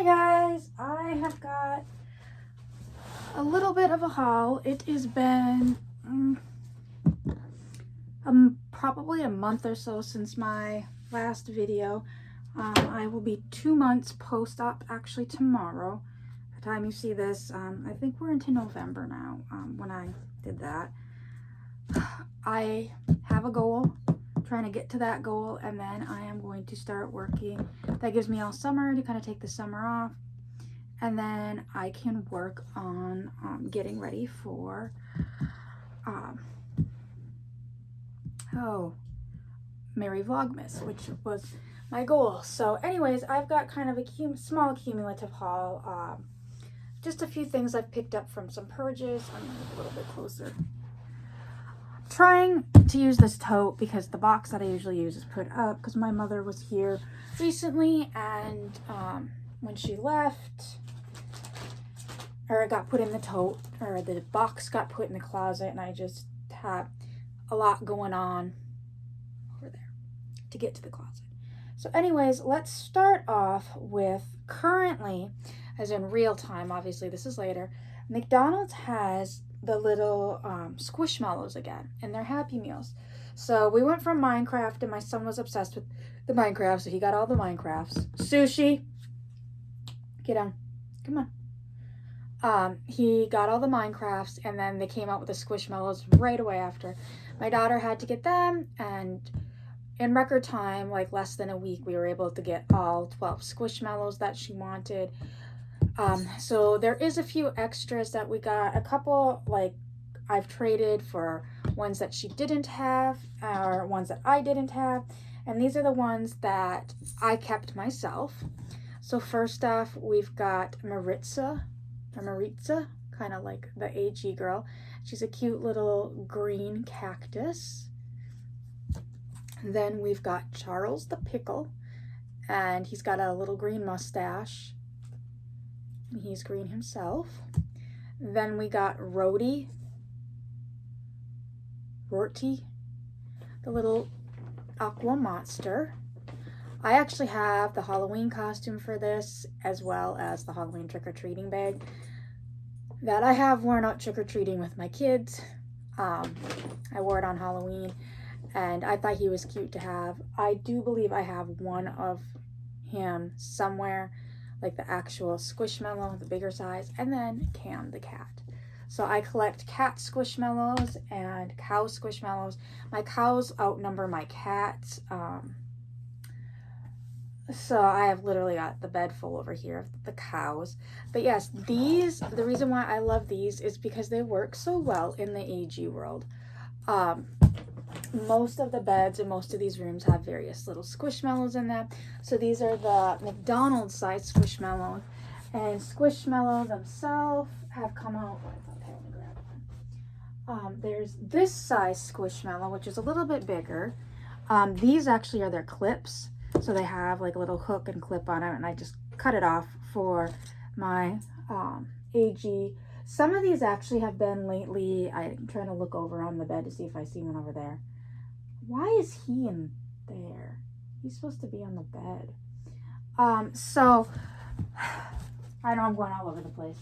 Hey guys, I have got a little bit of a haul. It has been probably a month or so since my last video. I will be 2 months post-op actually tomorrow. By the time you see this, I think we're into November now when I did that. I have a goal, trying to get to that goal, and then I am going to start working. That gives me all summer to kind of take the summer off, and then I can work on getting ready for Merry Vlogmas, which was my goal. So anyways, I've got kind of a small cumulative haul. Just a few things I've picked up from some purges. I'm gonna look a little bit closer. Trying to use this tote because the box that I usually use is put up because my mother was here recently, and when she left, or it got put in the tote, or the box got put in the closet, and I just had a lot going on over there to get to the closet. So anyways, let's start off with currently, as in real time, obviously this is later, McDonald's has the little Squishmallows again, and they're Happy Meals. So we went from Minecraft, and my son was obsessed with the Minecraft, so he got all the Minecrafts. Sushi, get down, come on. He got all the Minecrafts, and then they came out with the Squishmallows right away after. My daughter had to get them, and in record time, like less than a week, we were able to get all 12 Squishmallows that she wanted. So there is a few extras that we got. A couple, like, I've traded for ones that she didn't have, or ones that I didn't have, and these are the ones that I kept myself. So first off, we've got Maritza, kind of like the AG girl. She's a cute little green cactus. Then we've got Charles the Pickle, and he's got a little green mustache. He's green himself. Then we got Rorty, the little aqua monster. I actually have the Halloween costume for this, as well as the Halloween trick-or-treating bag that I have worn out trick-or-treating with my kids. I wore it on Halloween, and I thought he was cute to have. I do believe I have one of him somewhere, like the actual Squishmallow, the bigger size, and then Cam the cat. So I collect cat Squishmallows and cow Squishmallows. My cows outnumber my cats. So I have literally got the bed full over here of the cows. But yes, these, the reason why I love these is because they work so well in the AG world. Most of the beds in most of these rooms have various little Squishmallows in them. So these are the McDonald's size Squishmallows. And Squishmallow themselves have come out. Okay, let me grab one. There's this size Squishmallow, which is a little bit bigger. These actually are their clips. So they have like a little hook and clip on it, and I just cut it off for my AG. Some of these actually have been lately. I'm trying to look over on the bed to see if I see one over there. Why is he in there? He's supposed to be on the bed. So I know I'm going all over the place.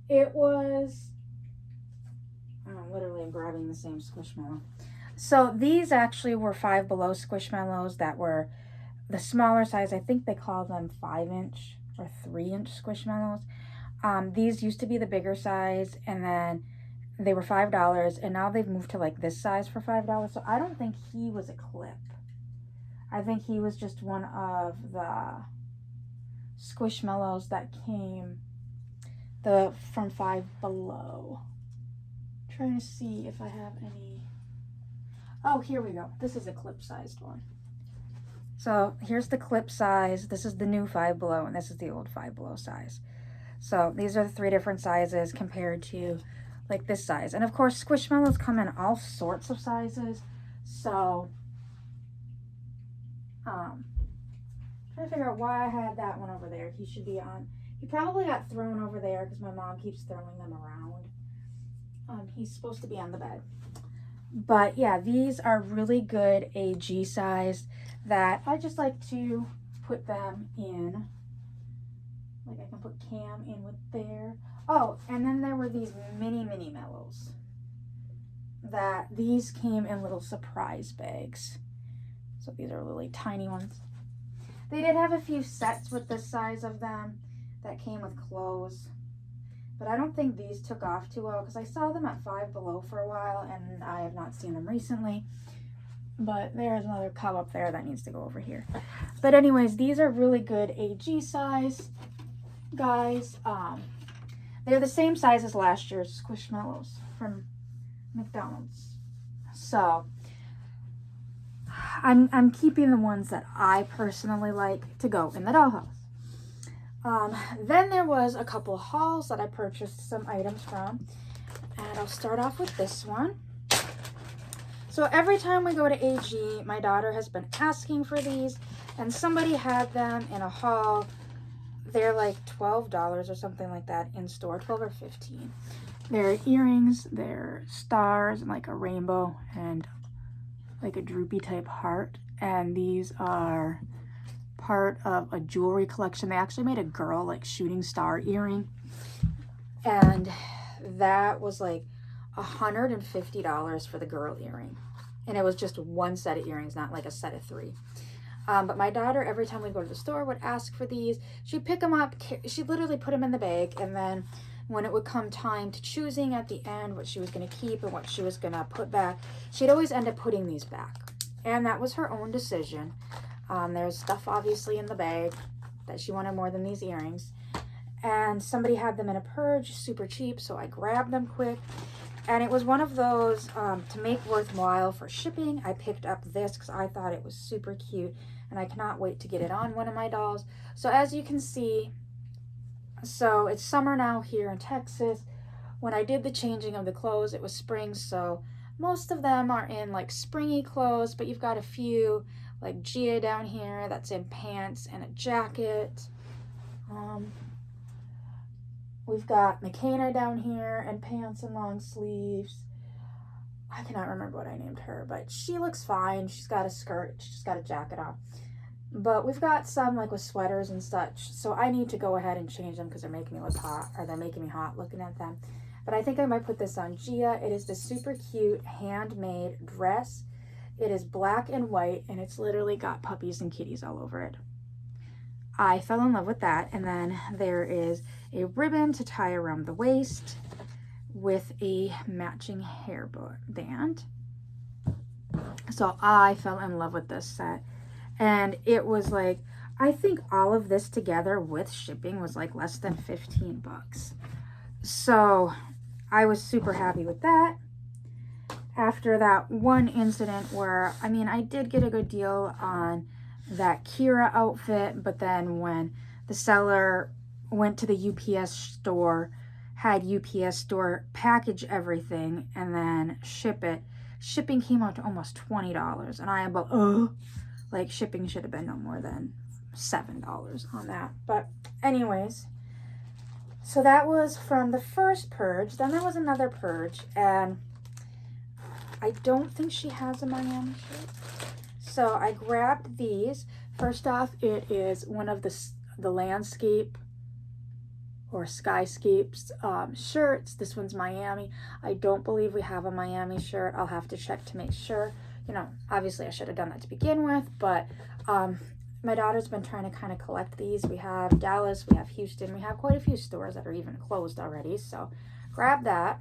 It was, I'm literally grabbing the same Squishmallow. So these actually were Five Below Squishmallows that were the smaller size. I think they call them 5-inch or 3-inch Squishmallows. These used to be the bigger size, and then they were $5, and now they've moved to like this size for $5. So I don't think he was a clip. I think he was just one of the Squishmallows that came from Five Below. I'm trying to see if I have any. Oh, here we go. This is a clip-sized one. So here's the clip size. This is the new Five Below, and this is the old Five Below size. So these are the 3 different sizes compared to like this size. And of course, Squishmallows come in all sorts of sizes. So trying to figure out why I had that one over there. He should be on. He probably got thrown over there because my mom keeps throwing them around. He's supposed to be on the bed. But yeah, these are really good AG size. that I just like to put them in. Like I can put Cam in with there. Oh, and then there were these mini mellows. That these came in little surprise bags. So these are really tiny ones. They did have a few sets with this size of them that came with clothes. But I don't think these took off too well because I saw them at Five Below for a while and I have not seen them recently. But there's another cup up there that needs to go over here. But anyways, these are really good AG size, guys. They're the same size as last year's Squishmallows from McDonald's. So I'm keeping the ones that I personally like to go in the dollhouse. Then there was a couple hauls that I purchased some items from, and I'll start off with this one. So every time we go to AG, my daughter has been asking for these, and somebody had them in a haul. They're like $12 or something like that in store, 12 or 15. They're earrings, they're stars, and like a rainbow, and like a droopy type heart. And these are part of a jewelry collection. They actually made a girl like shooting star earring, and that was like $150 for the girl earring, and it was just one set of earrings, not like a set of 3. But my daughter, every time we go to the store, would ask for these. She'd pick them up, she'd literally put them in the bag, and then when it would come time to choosing at the end what she was going to keep and what she was going to put back, she'd always end up putting these back, and that was her own decision. There's stuff obviously in the bag that she wanted more than these earrings, and somebody had them in a purge, super cheap, so I grabbed them quick. And it was one of those, to make worthwhile for shipping, I picked up this because I thought it was super cute, and I cannot wait to get it on one of my dolls. So as you can see, so it's summer now here in Texas. When I did the changing of the clothes, it was spring, so most of them are in like springy clothes, but you've got a few like Gia down here that's in pants and a jacket. We've got McKenna down here in pants and long sleeves. I cannot remember what I named her, but she looks fine. She's got a skirt, she's got a jacket on. But we've got some like with sweaters and such, so I need to go ahead and change them because they're making me look hot, or they're making me hot looking at them. But I think I might put this on Gia. It is the super cute handmade dress. It is black and white, and it's literally got puppies and kitties all over it. I fell in love with that. And then there is a ribbon to tie around the waist with a matching hairband. So I fell in love with this set, and it was like, I think all of this together with shipping was like less than 15 bucks. So I was super happy with that. After that one incident where, I mean, I did get a good deal on that Kira outfit, but then when the seller went to the UPS store, had UPS store package everything and then ship it, shipping came out to almost $20, and I am about, like shipping should have been no more than $7 on that. But anyways, so that was from the first purge. Then there was another purge, and I don't think she has a Miami shirt. So I grabbed these. First off, it is one of the landscape or skyscapes shirts. This one's Miami. I don't believe we have a Miami shirt. I'll have to check to make sure. You know, obviously I should have done that to begin with, but my daughter's been trying to kind of collect these. We have Dallas, we have Houston, we have quite a few stores that are even closed already, so grab that.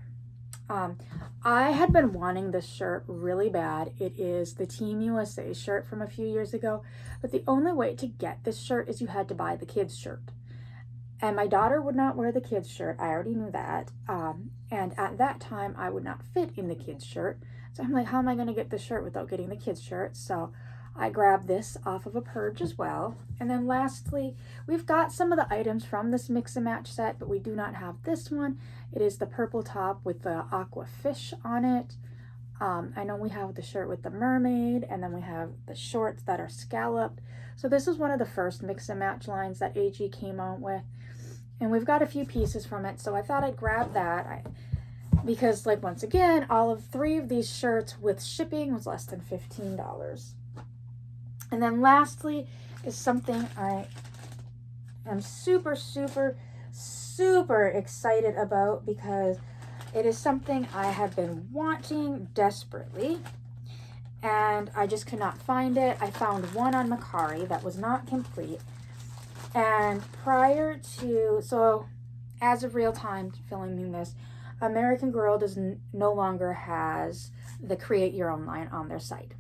I had been wanting this shirt really bad. It is the Team USA shirt from a few years ago, but the only way to get this shirt is you had to buy the kids shirt. And my daughter would not wear the kids shirt. I already knew that. And at that time, I would not fit in the kids shirt. So I'm like, how am I going to get this shirt without getting the kids shirt? So I grabbed this off of a purge as well. And then lastly, we've got some of the items from this mix and match set, but we do not have this one. It is the purple top with the aqua fish on it. I know we have the shirt with the mermaid, and then we have the shorts that are scalloped. So this is one of the first mix and match lines that AG came out with. And we've got a few pieces from it, so I thought I'd grab that. Because, like, once again, all of 3 of these shirts with shipping was less than $15. And then lastly is something I am super, super, super excited about because it is something I have been wanting desperately, and I just could not find it. I found one on Mercari that was not complete. And prior to, so as of real time filming this, American Girl no longer has the Create Your Own line on their site.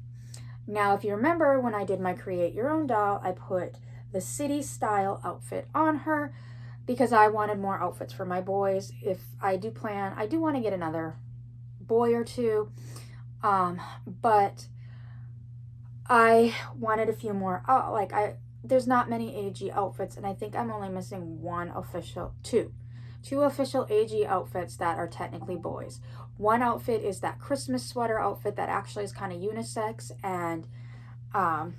Now, if you remember when I did my Create Your Own doll, I put the city style outfit on her because I wanted more outfits for my boys. If I do plan, I do want to get another boy or two, but I wanted a few more, there's not many AG outfits, and I think I'm only missing two official AG outfits that are technically boys. One outfit is that Christmas sweater outfit that actually is kind of unisex, and I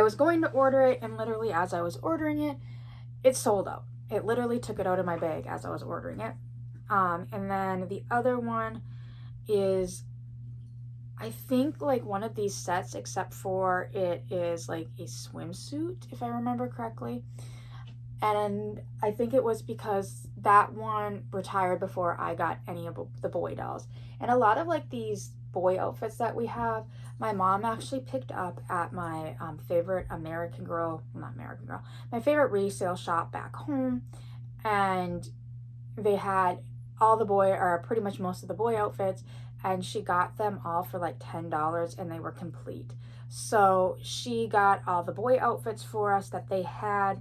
was going to order it, and literally as I was ordering it, it sold out. It literally took it out of my bag as I was ordering it. And then the other one is, I think, like one of these sets, except for it is like a swimsuit, if I remember correctly. And I think it was because that one retired before I got any of the boy dolls. And a lot of like these boy outfits that we have, my mom actually picked up at my favorite my favorite resale shop back home. And they had all the boy, or pretty much most of the boy outfits, and she got them all for like $10, and they were complete. So she got all the boy outfits for us that they had,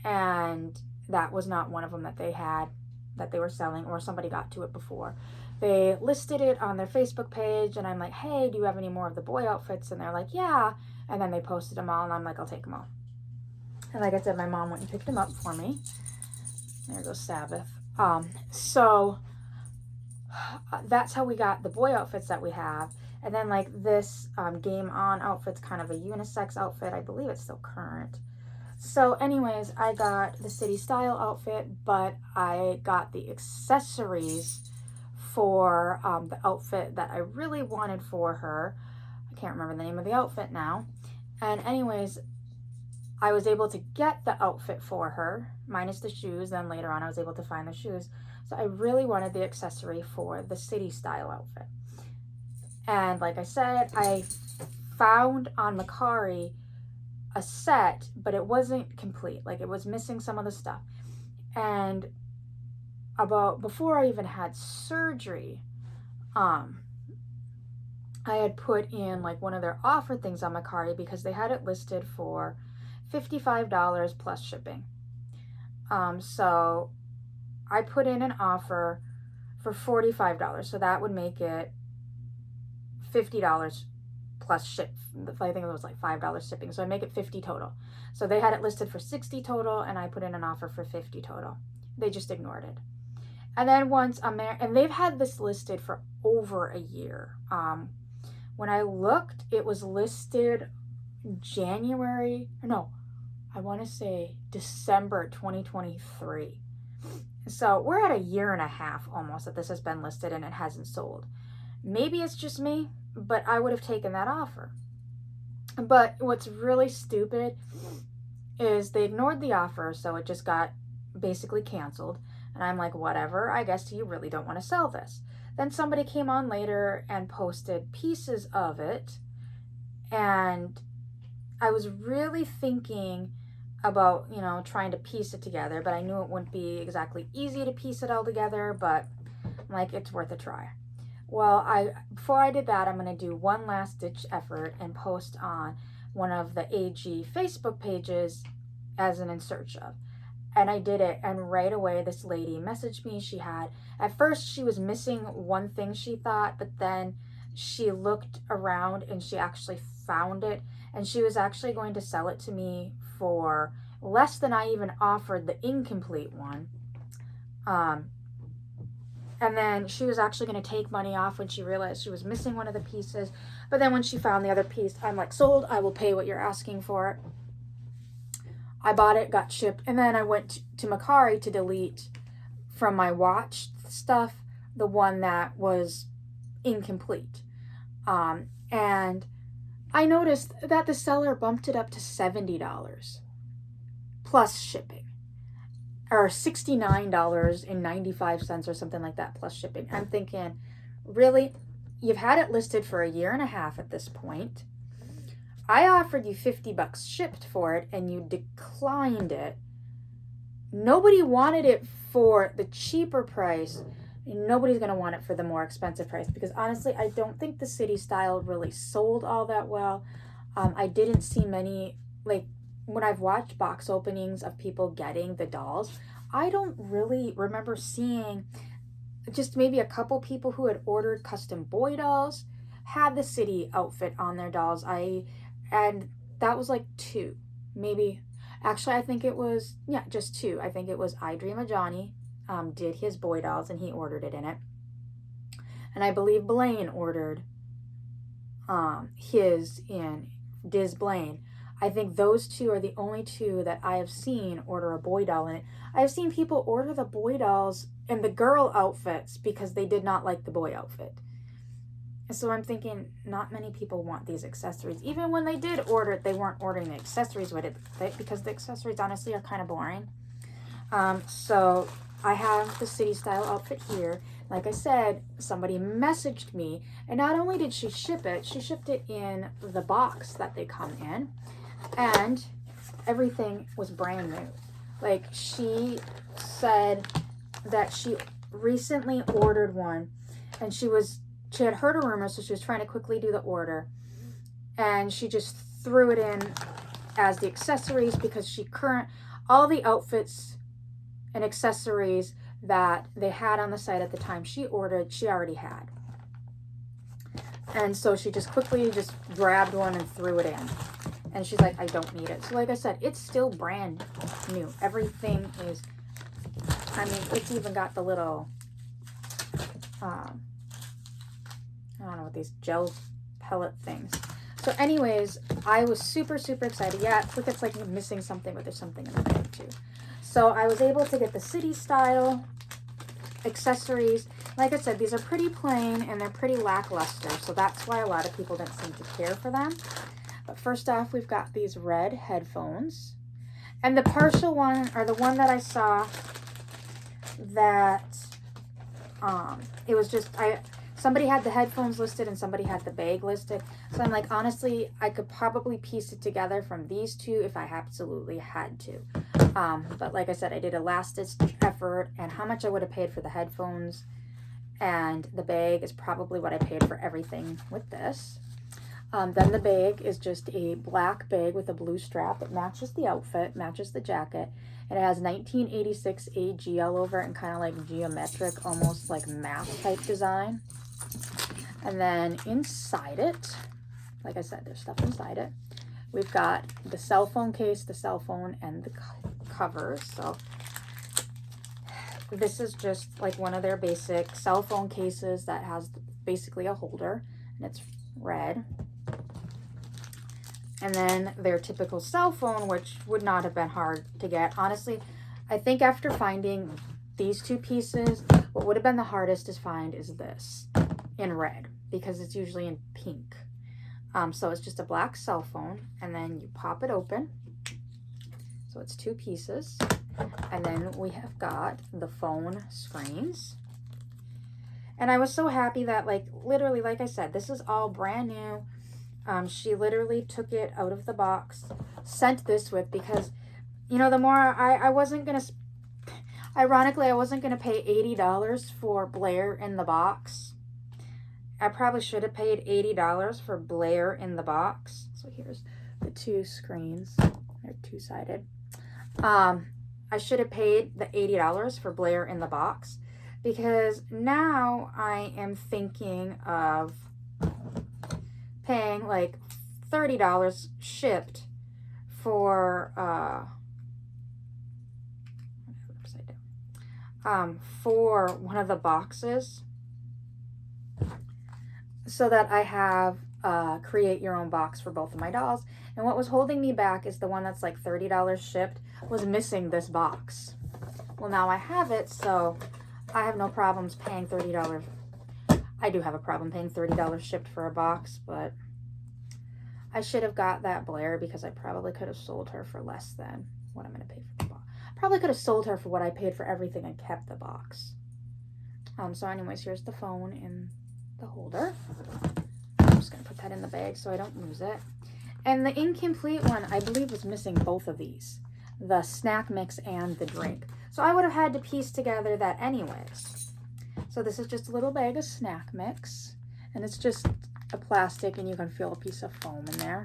and that was not one of them that they had, that they were selling, or somebody got to it before. They listed it on their Facebook page, and I'm like, hey, do you have any more of the boy outfits? And they're like, yeah. And then they posted them all, and I'm like, I'll take them all. And like I said, my mom went and picked them up for me. There goes Sabbath. So that's how we got the boy outfits that we have. And then like this Game On outfit's kind of a unisex outfit. I believe it's still current. So anyways, I got the city style outfit, but I got the accessories for the outfit that I really wanted for her. I can't remember the name of the outfit now. And anyways, I was able to get the outfit for her, minus the shoes. Then later on, I was able to find the shoes. So I really wanted the accessory for the city style outfit. And like I said, I found on Mercari a set, but it wasn't complete. Like, it was missing some of the stuff. And before I even had surgery, I had put in like one of their offer things on Mercari because they had it listed for $55 plus shipping. So I put in an offer for $45, so that would make it $50 plus ship. I think it was like $5 shipping, so I make it $50 total. So they had it listed for $60 total, and I put in an offer for $50 total. They just ignored it. And then once and they've had this listed for over a year. When I looked, it was listed December 2023. So we're at a year and a half almost that this has been listed and it hasn't sold. Maybe it's just me, but I would have taken that offer. But what's really stupid is they ignored the offer, so it just got basically canceled. And I'm like, whatever, I guess you really don't want to sell this. Then somebody came on later and posted pieces of it, and I was really thinking about, trying to piece it together, but I knew it wouldn't be exactly easy to piece it all together, but I'm like, it's worth a try. Well, before I did that, I'm going to do one last ditch effort and post on one of the AG Facebook pages as an in search of. And I did it, and right away this lady messaged me. At first she was missing one thing, she thought, but then she looked around and she actually found it, and she was actually going to sell it to me for less than I even offered the incomplete one. And then she was actually going to take money off when she realized she was missing one of the pieces. But then when she found the other piece, I'm like, sold, I will pay what you're asking for it. I bought it, got shipped, and then I went to Mercari to delete from my watch stuff the one that was incomplete. And I noticed that the seller bumped it up to $70 plus shipping, or $69.95 or something like that plus shipping. I'm thinking, really? You've had it listed for a year and a half at this point. I offered you $50 shipped for it and you declined it. Nobody wanted it for the cheaper price. Nobody's going to want it for the more expensive price, because honestly, I don't think the City Style really sold all that well. I didn't see many, like, when I've watched box openings of people getting the dolls, I don't really remember seeing, just maybe a couple people who had ordered custom boy dolls had the City outfit on their dolls. And that was like 2, maybe. Actually, I think it was, yeah, just 2. I think it was I Dream of Johnny did his boy dolls and he ordered it in it. And I believe Blaine ordered his in Diz Blaine. I think those 2 are the only 2 that I have seen order a boy doll in it. I have seen people order the boy dolls and the girl outfits because they did not like the boy outfit. So I'm thinking, not many people want these accessories. Even when they did order it, they weren't ordering the accessories with it, because the accessories honestly are kind of boring. So I have the City Style outfit here. Like I said, somebody messaged me, and not only did she ship it, she shipped it in the box that they come in, and everything was brand new. Like, she said that she recently ordered one, and she had heard a rumor, so she was trying to quickly do the order, and she just threw it in as the accessories, because all the outfits and accessories that they had on the site at the time she ordered, she already had. And so she just quickly just grabbed one and threw it in. And she's like, I don't need it. So like I said, it's still brand new. Everything is, I mean, it's even got the little, I don't know what these gel pellet things. So anyways, I was super, super excited. Yeah, it's like it's like missing something, but there's something in the bag too. So I was able to get the City Style accessories. Like I said, these are pretty plain and they're pretty lackluster. So that's why a lot of people didn't seem to care for them. But first off, we've got these red headphones. And the partial one, or the one that I saw that it was just, somebody had the headphones listed and somebody had the bag listed. So I'm like, honestly, I could probably piece it together from these 2 if I absolutely had to. But like I said, I did a last-ditch effort, and how much I would have paid for the headphones and the bag is probably what I paid for everything with this. Then the bag is just a black bag with a blue strap. It matches the outfit, matches the jacket. And it has 1986 AG all over it, and kind of like geometric, almost like math type design. And then inside it, like I said, there's stuff inside it. We've got the cell phone case, the cell phone, and the covers. So this is just like one of their basic cell phone cases that has basically a holder, and it's red. And then their typical cell phone, which would not have been hard to get. Honestly, I think after finding these 2 pieces, what would have been the hardest to find is this in red, because it's usually in pink. So it's just a black cell phone, and then you pop it open. So it's 2 pieces. And then we have got the phone screens. And I was so happy that, like, literally, like I said, this is all brand new. She literally took it out of the box, sent this with, because, you know, the more I wasn't going to, ironically, I wasn't going to pay $80 for Blair in the box. I probably should have paid $80 for Blair in the box. So here's the 2 screens. They're 2-sided. I should have paid the $80 for Blair in the box, because now I am thinking of paying like $30 shipped for for one of the boxes, so that I have create your own box for both of my dolls. And what was holding me back is the one that's like $30 shipped was missing this box. Well, now I have it, so I have no problems paying $30. I do have a problem paying $30 shipped for a box, but I should have got that Blair because I probably could have sold her for less than what I'm going to pay for the box. Probably could have sold her for what I paid for everything and kept the box. So anyways, here's the phone in the holder. I'm just going to put that in the bag so I don't lose it. And the incomplete one, I believe, was missing both of these. The snack mix and the drink. So I would have had to piece together that anyways. So this is just a little bag of snack mix. And it's just a plastic, and you can feel a piece of foam in there.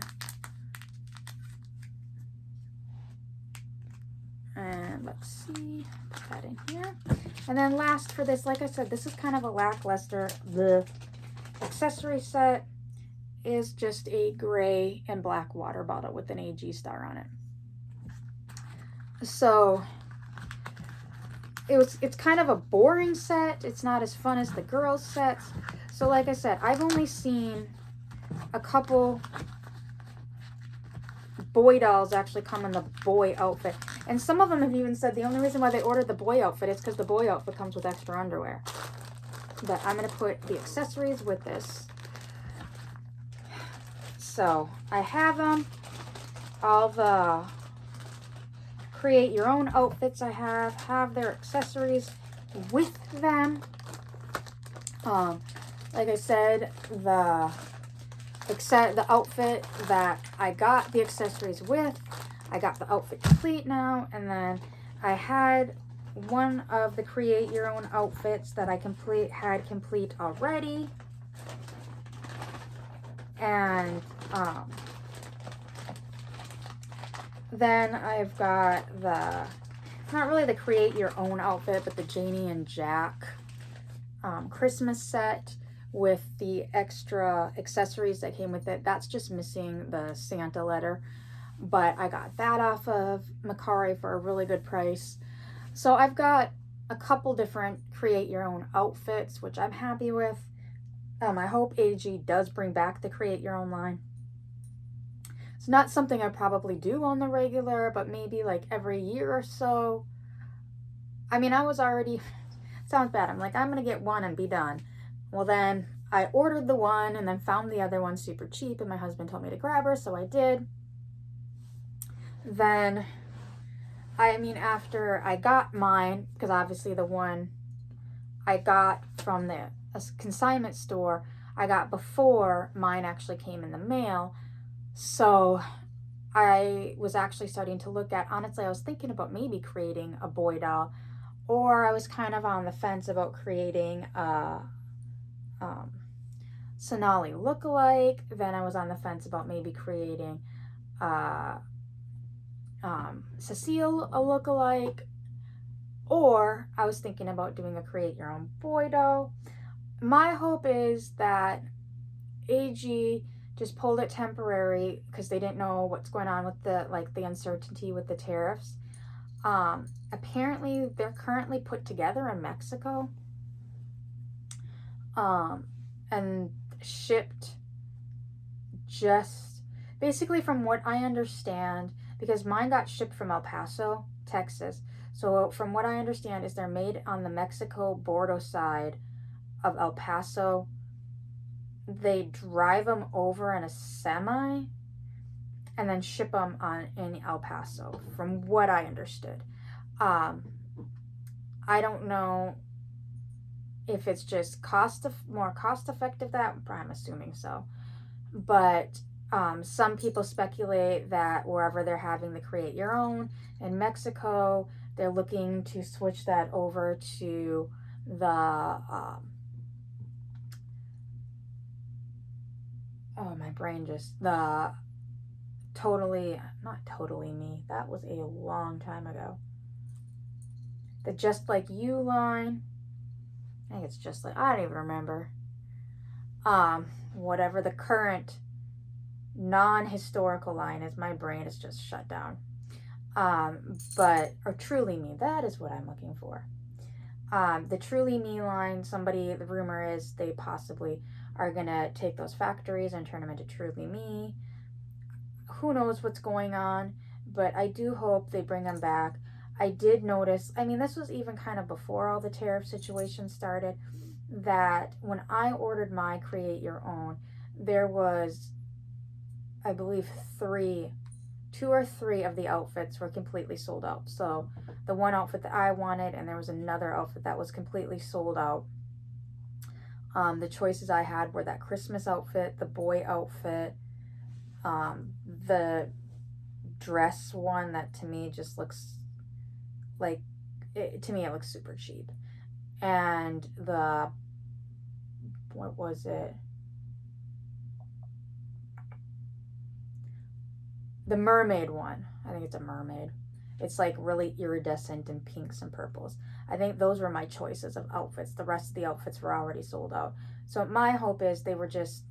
And let's see, put that in here. And then last for this, like I said, this is kind of a lackluster. The accessory set is just a gray and black water bottle with an AG star on it. So it's kind of a boring set. It's not as fun as the girls sets. So like I said, I've only seen a couple boy dolls actually come in the boy outfit. And some of them have even said the only reason why they ordered the boy outfit is because the boy outfit comes with extra underwear. But I'm going to put the accessories with this. So I have them. All the create your own outfits I have their accessories with them. Like I said, the outfit that I got the accessories with, I got the outfit complete now, and then I had one of the create your own outfits that I had complete already, and then I've got it's not really the create your own outfit, but the Janie and Jack Christmas set with the extra accessories that came with it. That's just missing the Santa letter, but I got that off of Mercari for a really good price. So I've got a couple different create your own outfits, which I'm happy with. I hope AG does bring back the create your own line. It's not something I probably do on the regular, but maybe like every year or so. I mean, I was already, sounds bad, I'm like, I'm gonna get one and be done. Well, then I ordered the one and then found the other one super cheap, and my husband told me to grab her, so I did. Then, after I got mine, because obviously the one I got from the consignment store, I got before mine actually came in the mail. So I was actually starting to look at, honestly, I was thinking about maybe creating a boy doll, or I was kind of on the fence about creating a Sonali lookalike. Then I was on the fence about maybe creating Cecile a lookalike, or I was thinking about doing a create your own boy doll. My hope is that AG just pulled it temporary because they didn't know what's going on with the uncertainty with the tariffs. Apparently they're currently put together in Mexico and shipped, just basically from what I understand, because mine got shipped from El Paso, Texas. So from what I understand is they're made on the Mexico border side of El Paso. They drive them over in a semi and then ship them in El Paso, from what I understood. I don't know if it's just more cost effective. That I'm assuming so, but some people speculate that wherever they're having the create your own in Mexico, they're looking to switch that over to the my brain just, the not Totally Me, that was a long time ago, the Just Like You line. I think it's just like, I don't even remember. Whatever the current non-historical line is, my brain is just shut down. Or Truly Me, that is what I'm looking for. The Truly Me line, the rumor is they possibly are gonna take those factories and turn them into Truly Me. Who knows what's going on, but I do hope they bring them back. I did notice, this was even kind of before all the tariff situation started, that when I ordered my Create Your Own, there was I believe 2 or 3 of the outfits were completely sold out. So the one outfit that I wanted, and there was another outfit that was completely sold out. The choices I had were that Christmas outfit, the boy outfit, the dress one that to me just looks like, to me it looks super cheap, and the, what was it? The mermaid one. I think it's a mermaid. It's like really iridescent in pinks and purples. I think those were my choices of outfits. The rest of the outfits were already sold out. So my hope is they were just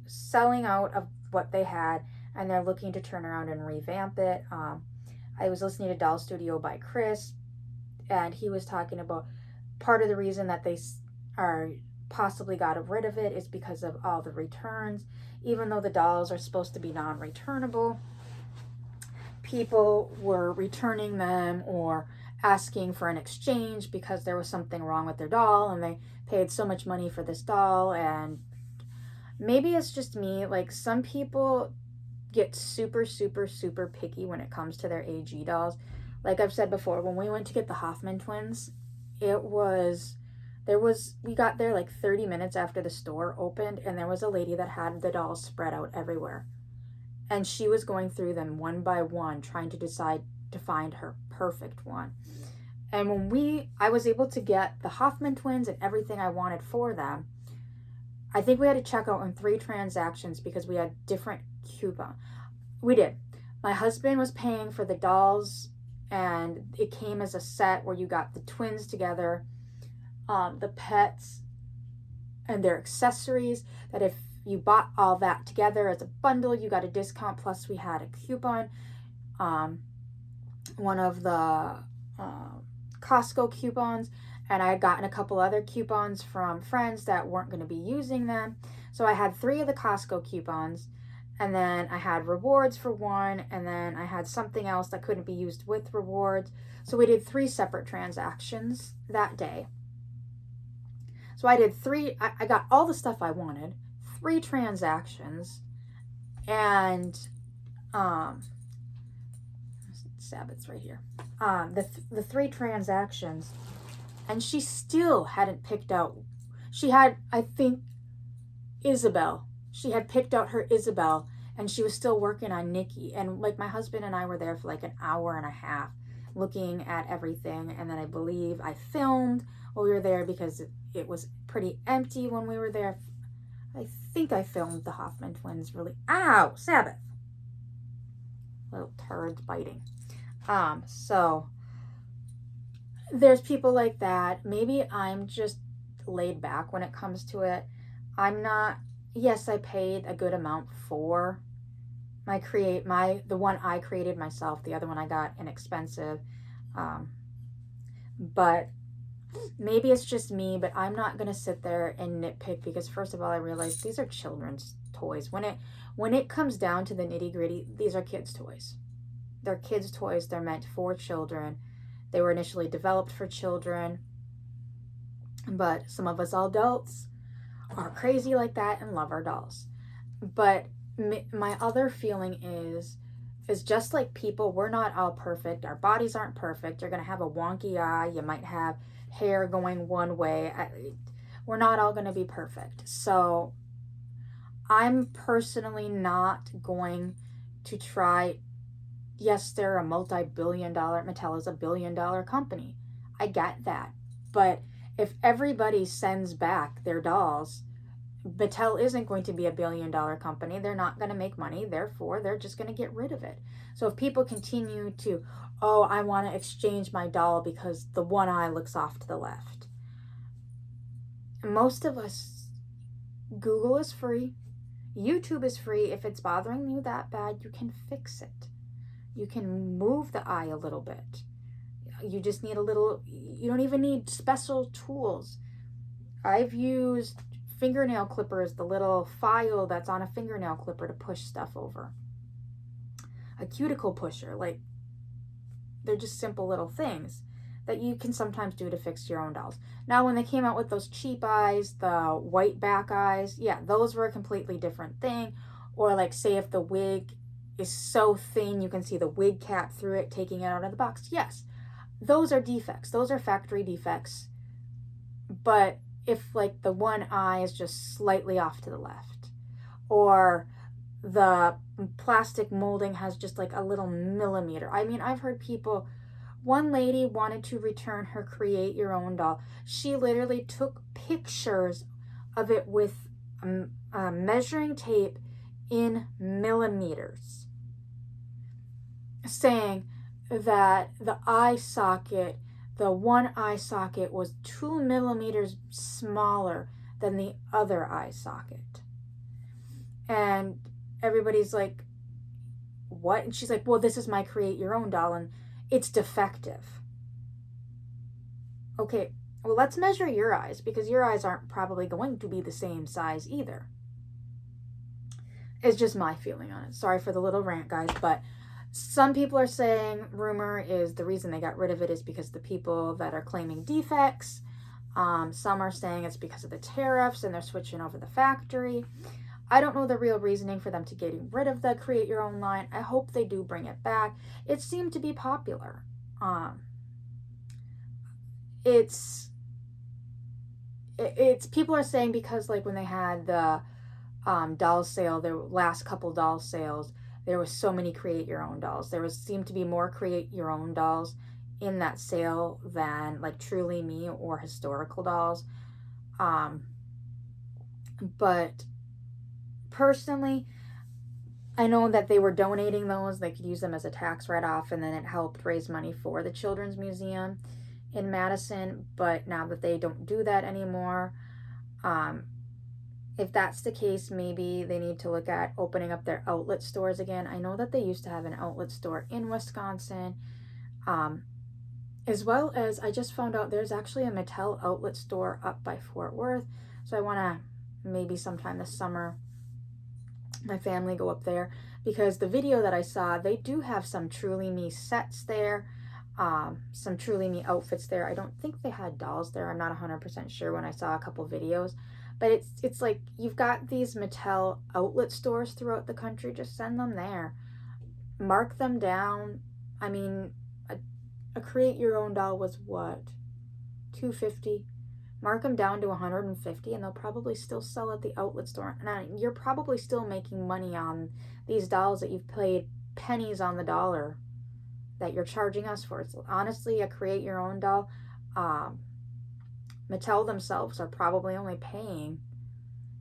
selling out of what they had, and they're looking to turn around and revamp it. I was listening to Doll Studio by Chris, and he was talking about part of the reason that they are possibly got rid of it is because of all the returns. Even though the dolls are supposed to be non-returnable, people were returning them or asking for an exchange because there was something wrong with their doll and they paid so much money for this doll. And maybe it's just me, like some people get super picky when it comes to their AG dolls. Like I've said before, when we went to get the Hoffman twins, we got there like 30 minutes after the store opened, and there was a lady that had the dolls spread out everywhere. And she was going through them one by one, trying to decide to find her perfect one. And when I was able to get the Hoffman twins and everything I wanted for them, I think we had to check out in 3 transactions because we had different coupons. We did. My husband was paying for the dolls, and it came as a set where you got the twins together, the pets, and their accessories, that if you bought all that together as a bundle, you got a discount, plus we had a coupon, one of the Costco coupons, and I had gotten a couple other coupons from friends that weren't going to be using them. So I had 3 of the Costco coupons, and then I had rewards for one, and then I had something else that couldn't be used with rewards. So we did 3 separate transactions that day. So I did 3, I got all the stuff I wanted, 3 transactions, and Sabbath's right here. The 3 transactions, and she still hadn't picked out. She had, I think, Isabel. She had picked out her Isabel, and she was still working on Nikki. And like my husband and I were there for like an hour and a half looking at everything. And then I believe I filmed while we were there because it was pretty empty when we were there. I think I filmed the Hoffman twins really. Ow, Sabbath. Little turds biting. So there's people like that. Maybe I'm just laid back when it comes to it. I'm not. Yes, I paid a good amount for the one I created myself. The other one I got inexpensive. But maybe it's just me, but I'm not going to sit there and nitpick because first of all, I realize these are children's toys. When it comes down to the nitty gritty, these are kids' toys. They're kids' toys. They're meant for children. They were initially developed for children, but some of us adults are crazy like that and love our dolls. But my other feeling is just like people, we're not all perfect. Our bodies aren't perfect. You're going to have a wonky eye. You might have hair going one way. We're not all going to be perfect. So I'm personally not going to try. Yes, they're a multi-billion-dollar, Mattel is a billion-dollar company. I get that. But if everybody sends back their dolls, Mattel isn't going to be a billion-dollar company. They're not going to make money. Therefore, they're just going to get rid of it. So if people continue to, oh, I want to exchange my doll because the one eye looks off to the left. Most of us, Google is free. YouTube is free. If it's bothering you that bad, you can fix it. You can move the eye a little bit. You just need you don't even need special tools. I've used fingernail clippers, the little file that's on a fingernail clipper to push stuff over. A cuticle pusher, like they're just simple little things that you can sometimes do to fix your own dolls. Now, when they came out with those cheap eyes, the white back eyes, yeah, those were a completely different thing. Or like say if the wig is so thin you can see the wig cap through it, taking it out of the box. Yes, those are defects. Those are factory defects. But if like the one eye is just slightly off to the left, or the plastic molding has just like a little millimeter. I mean, I've heard people, one lady wanted to return her create your own doll. She literally took pictures of it with measuring tape in millimeters, saying that the eye socket, the one eye socket was 2 millimeters smaller than the other eye socket. And everybody's like, what? And she's like, well, this is my create your own doll and it's defective. Okay, well, let's measure your eyes, because your eyes aren't probably going to be the same size either. It's just my feeling on it. Sorry for the little rant, guys, but some people are saying, rumor is the reason they got rid of it is because the people that are claiming defects. Some are saying it's because of the tariffs and they're switching over the factory. I don't know the real reasoning for them to getting rid of the create your own line. I hope they do bring it back. It seemed to be popular. It's people are saying because like when they had the doll sale, their last couple doll sales, there was so many create your own dolls. There seemed to be more create your own dolls in that sale than like Truly Me or historical dolls. But personally, I know that they were donating those. They could use them as a tax write-off, and then it helped raise money for the Children's Museum in Madison. But now that they don't do that anymore, if that's the case, maybe they need to look at opening up their outlet stores again. I know that they used to have an outlet store in Wisconsin, as well as I just found out there's actually a Mattel outlet store up by Fort Worth. So I want to maybe sometime this summer, my family go up there, because the video that I saw, they do have some Truly Me sets there, some Truly Me outfits there. I don't think they had dolls there. I'm not 100% sure when I saw a couple videos. But it's like you've got these Mattel outlet stores throughout the country. Just send them there. Mark them down. I mean, a create your own doll was what? $250. Mark them down to $150 and they'll probably still sell at the outlet store. And you're probably still making money on these dolls that you've paid pennies on the dollar that you're charging us for. It's honestly a create your own doll. Mattel themselves are probably only paying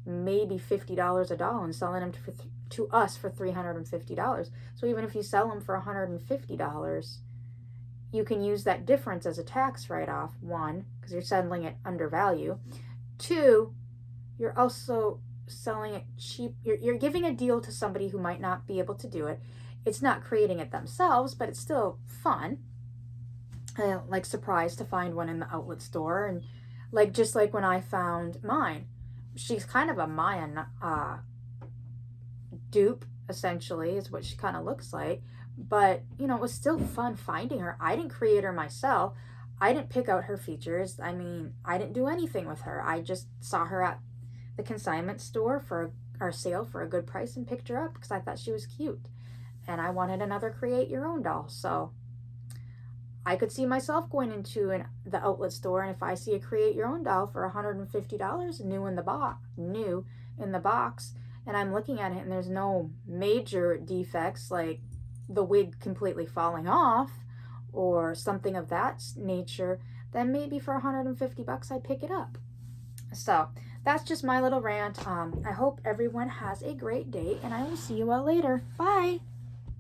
maybe $50 a doll and selling them to us for $350. So even if you sell them for $150, you can use that difference as a tax write-off. One, because you're selling it under value. Two, you're also selling it cheap. You're giving a deal to somebody who might not be able to do it. It's not creating it themselves, but it's still fun. Like surprised to find one in the outlet store. And like just like when I found mine, she's kind of a Maya dupe, essentially, is what she kind of looks like. But, you know, it was still fun finding her. I didn't create her myself. I didn't pick out her features. I mean, I didn't do anything with her. I just saw her at the consignment store for our sale for a good price and picked her up because I thought she was cute. And I wanted another create your own doll. So I could see myself going into the outlet store, and if I see a create your own doll for $150 new in the box, and I'm looking at it and there's no major defects like the wig completely falling off or something of that nature, then maybe for $150 I'd pick it up. So that's just my little rant. I hope everyone has a great day, and I will see you all later. Bye.